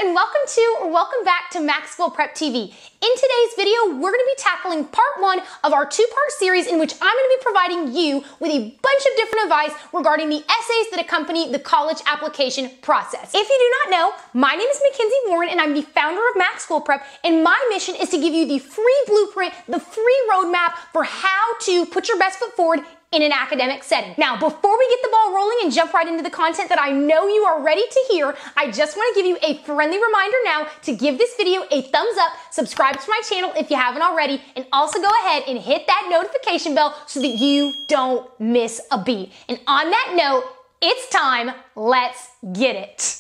and welcome back to Maxwell Prep TV. In today's video, we're going to be tackling part one of our two-part series in which I'm going to be providing you with a bunch of different advice regarding the essays that accompany the college application process. If you do not know, my name is Mackenzie Warren and I'm the founder of Maxwell Prep, and my mission is to give you the free blueprint, the free roadmap for how to put your best foot forward in an academic setting. Now, before we get the ball rolling and jump right into the content that I know you are ready to hear, I just want to give you a friendly reminder now to give this video a thumbs up, subscribe to my channel if you haven't already, and also go ahead and hit that notification bell so that you don't miss a beat. And on that note, it's time, let's get it.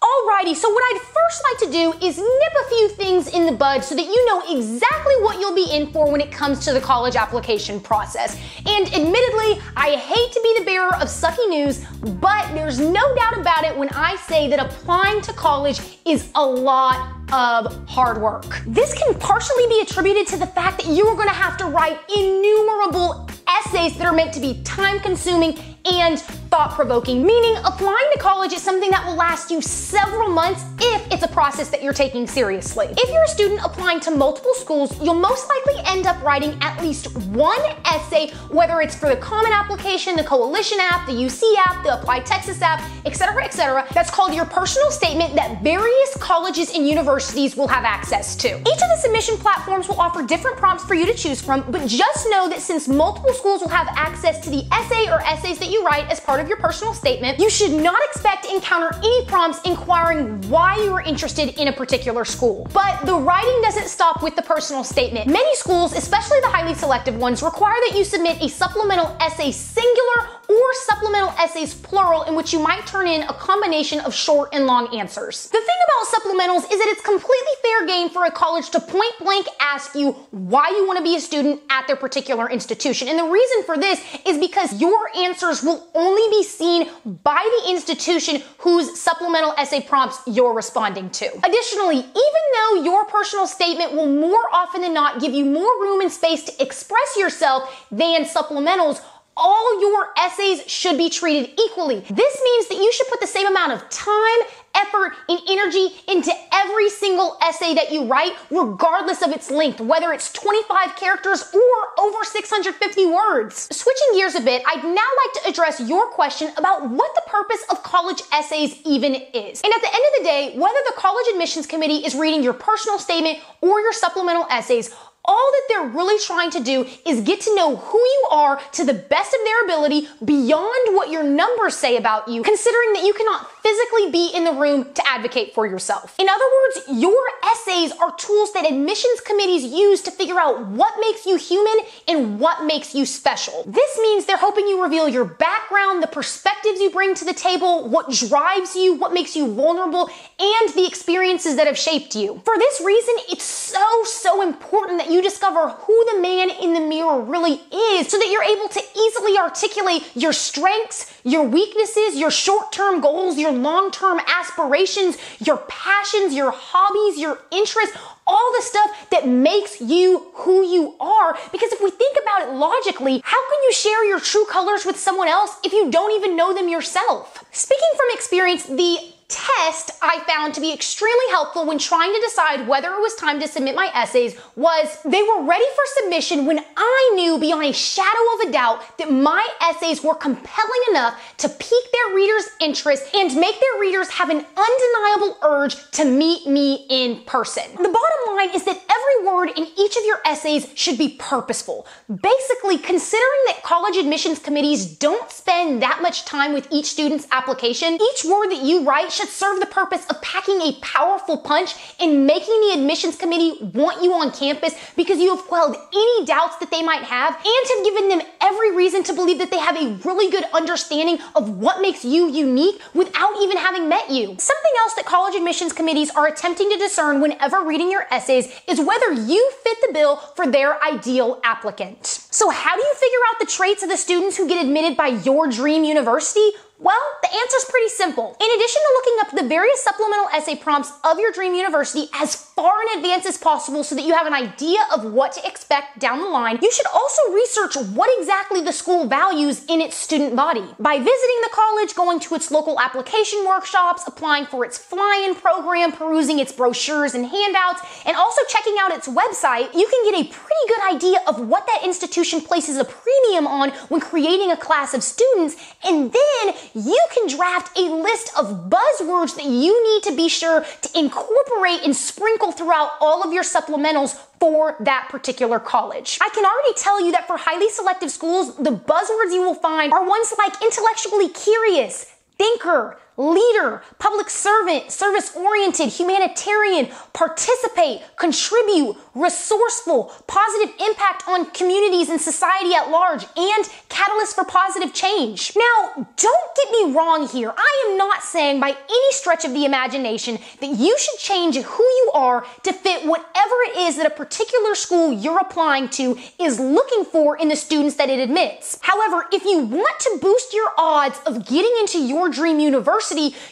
Alrighty, so what I'd first like to do is nip a few things in the bud so that you know exactly what you'll be in for when it comes to the college application process. And admittedly, I hate to be the bearer of sucky news, but there's no doubt about it when I say that applying to college is a lot of hard work. This can partially be attributed to the fact that you are going to have to write innumerable essays that are meant to be time-consuming and thought-provoking, meaning applying to college is something that will last you several months if it's a process that you're taking seriously. If you're a student applying to multiple schools, you'll most likely end up writing at least one essay, whether it's for the Common Application, the Coalition app, the UC app, the Apply Texas app, etc., etc. That's called your personal statement that various colleges and universities will have access to. Each of the submission platforms will offer different prompts for you to choose from, but just know that since multiple schools will have access to the essay or essays that you write as part of your personal statement, you should not expect to encounter any prompts inquiring why you are interested in a particular school. But the writing doesn't stop with the personal statement. Many schools, especially the highly selective ones, require that you submit a supplemental essay singular or supplemental essays plural, in which you might turn in a combination of short and long answers. The thing about supplementals is that it's completely fair game for a college to point blank ask you why you want to be a student at their particular institution. And the reason for this is because your answers will only be seen by the institution whose supplemental essay prompts you're responding to. Additionally, even though your personal statement will more often than not give you more room and space to express yourself than supplementals, all your essays should be treated equally. This means that you should put the same amount of time, effort, and energy into every single essay that you write, regardless of its length, whether it's 25 characters or over 650 words. Switching gears a bit, I'd now like to address your question about what the purpose of college essays even is. And at the end of the day, whether the college admissions committee is reading your personal statement or your supplemental essays, all that they're really trying to do is get to know who you are to the best of their ability beyond what your numbers say about you, considering that you cannot physically be in the room to advocate for yourself. In other words, your essays are tools that admissions committees use to figure out what makes you human and what makes you special. This means they're hoping you reveal your background, the perspectives you bring to the table, what drives you, what makes you vulnerable, and the experiences that have shaped you. For this reason, it's so important that you discover who the man in the mirror really is so that you're able to easily articulate your strengths, your weaknesses, your short-term goals, your long-term aspirations, your passions, your hobbies, your interests, all the stuff that makes you who you are. Because if we think about it logically, how can you share your true colors with someone else if you don't even know them yourself? Speaking from experience, the test I found to be extremely helpful when trying to decide whether it was time to submit my essays was they were ready for submission when I knew beyond a shadow of a doubt that my essays were compelling enough to pique their readers' interest and make their readers have an undeniable urge to meet me in person. The bottom line is that every word in each of your essays should be purposeful. Basically, considering that college admissions committees don't spend that much time with each student's application, each word that you write should serve the purpose of packing a powerful punch and making the admissions committee want you on campus because you have quelled any doubts that they might have and have given them every reason to believe that they have a really good understanding of what makes you unique without even having met you. Something else that college admissions committees are attempting to discern whenever reading your essays is whether you fit the bill for their ideal applicant. So how do you figure out the traits of the students who get admitted by your dream university? Well, the answer's pretty simple. In addition to looking up the various supplemental essay prompts of your dream university as far in advance as possible so that you have an idea of what to expect down the line, you should also research what exactly the school values in its student body. By visiting the college, going to its local application workshops, applying for its fly-in program, perusing its brochures and handouts, and also checking out its website, you can get a pretty good idea of what that institution places a premium on when creating a class of students, and then you can draft a list of buzzwords that you need to be sure to incorporate and sprinkle throughout all of your supplementals for that particular college. I can already tell you that for highly selective schools, the buzzwords you will find are ones like intellectually curious, thinker, leader, public servant, service-oriented, humanitarian, participate, contribute, resourceful, positive impact on communities and society at large, and catalyst for positive change. Now, don't get me wrong here. I am not saying by any stretch of the imagination that you should change who you are to fit whatever it is that a particular school you're applying to is looking for in the students that it admits. However, if you want to boost your odds of getting into your dream university,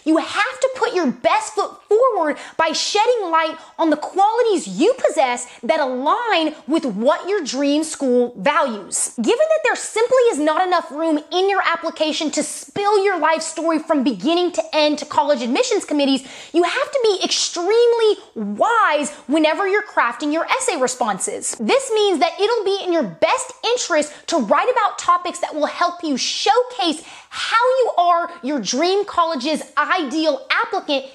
you have to put your best foot forward by shedding light on the qualities you possess that align with what your dream school values. Given that there simply is not enough room in your application to spill your life story from beginning to end to college admissions committees, you have to be extremely wise whenever you're crafting your essay responses. This means that it'll be in your best interest to write about topics that will help you showcase how you are your dream college's ideal applicant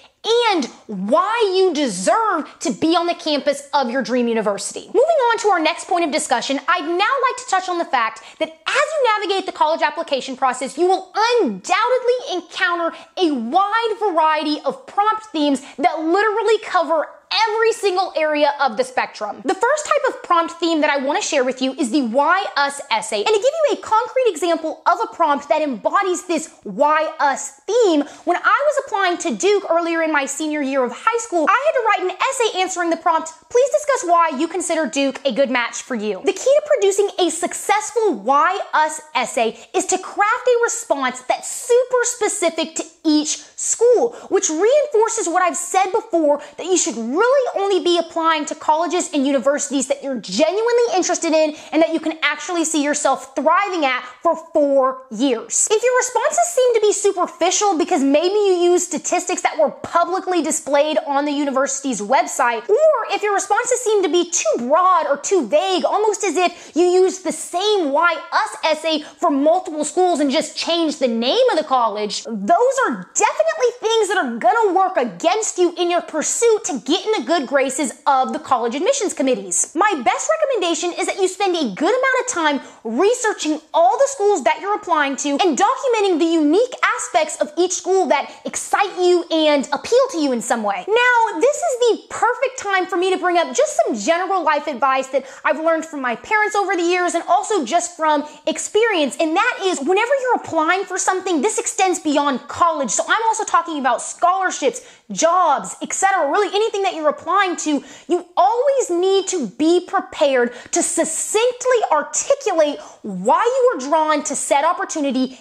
and why you deserve to be on the campus of your dream university. Moving on to our next point of discussion, I'd now like to touch on the fact that as you navigate the college application process, you will undoubtedly encounter a wide variety of prompt themes that literally cover every single area of the spectrum. The first type of prompt theme that I want to share with you is the Why Us essay. And to give you a concrete example of a prompt that embodies this Why Us theme, when I was applying to Duke earlier in my senior year of high school, I had to write an essay answering the prompt, please discuss why you consider Duke a good match for you. The key to producing a successful Why Us essay is to craft a response that's super specific to each school, which reinforces what I've said before, that you should really only be applying to colleges and universities that you're genuinely interested in and that you can actually see yourself thriving at for 4 years. If your responses seem to be superficial because maybe you use statistics that were publicly displayed on the university's website, or if your responses seem to be too broad or too vague, almost as if you used the same Why Us essay for multiple schools and just changed the name of the college, those are definitely things that are gonna work against you in your pursuit to get in the good graces of the college admissions committees. My best recommendation is that you spend a good amount of time researching all the schools that you're applying to and documenting the unique aspects of each school that excite you and appeal to you in some way. Now, this is the perfect time for me to bring up just some general life advice that I've learned from my parents over the years and also just from experience, and that is whenever you're applying for something, this extends beyond college. So I'm also talking about scholarships, jobs, etc. Really anything that you're applying to, you always need to be prepared to succinctly articulate why you are drawn to said opportunity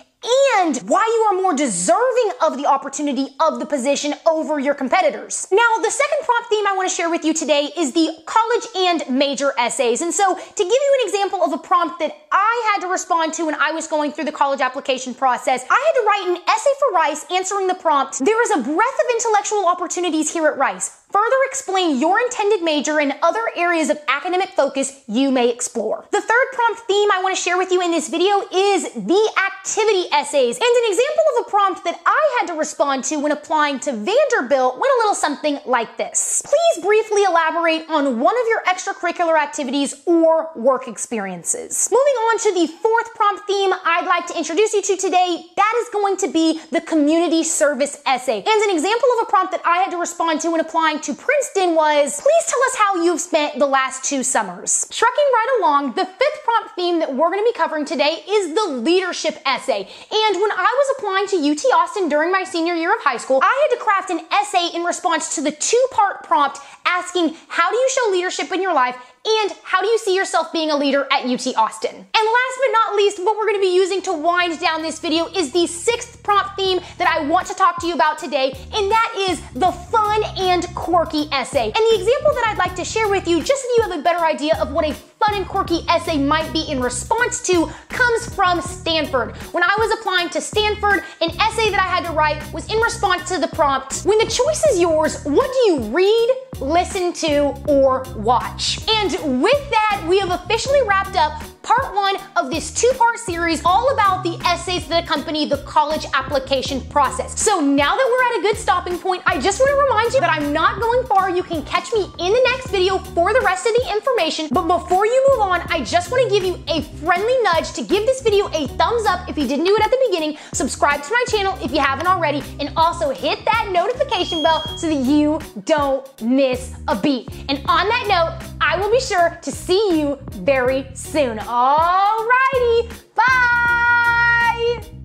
and why you are more deserving of the opportunity of the position over your competitors. Now, the second prompt theme I want to share with you today is the college and major essays. And so, to give you an example of a prompt that I had to respond to when I was going through the college application process, I had to write an essay for Rice answering the prompt, there is a breadth of intellectual opportunities here at Rice. Further explain your intended major and other areas of academic focus you may explore. The third prompt theme I want to share with you in this video is the activity essays. And an example of a prompt that I had to respond to when applying to Vanderbilt went a little something like this. Please briefly elaborate on one of your extracurricular activities or work experiences. Moving on to the fourth prompt theme I'd like to introduce you to today, that is going to be the community service essay. And an example of a prompt that I had to respond to when applying to Princeton was, please tell us how you've spent the last 2 summers. Trucking right along, the fifth prompt theme that we're going to be covering today is the leadership essay. And when I was applying to UT Austin during my senior year of high school, I had to craft an essay in response to the 2-part prompt asking, how do you show leadership in your life? And how do you see yourself being a leader at UT Austin? And last but not least, what we're gonna be using to wind down this video is the 6th prompt theme that I want to talk to you about today, and that is the fun and quirky essay. And the example that I'd like to share with you, just so you have a better idea of what a fun and quirky essay might be in response to, comes from Stanford. When I was applying to Stanford, an essay that I had to write was in response to the prompt, when the choice is yours, what do you read, listen to, or watch? And with that, we have officially wrapped up part 1 of this 2-part series all about the essays that accompany the college application process. So now that we're at a good stopping point, I just want to remind you that I'm not going far. You can catch me in the next video for the rest of the information. But before you move on, I just want to give you a friendly nudge to give this video a thumbs up if you didn't do it at the beginning, subscribe to my channel if you haven't already, and also hit that notification bell so that you don't miss a beat. And on that note, I will be sure to see you very soon. Alrighty, bye!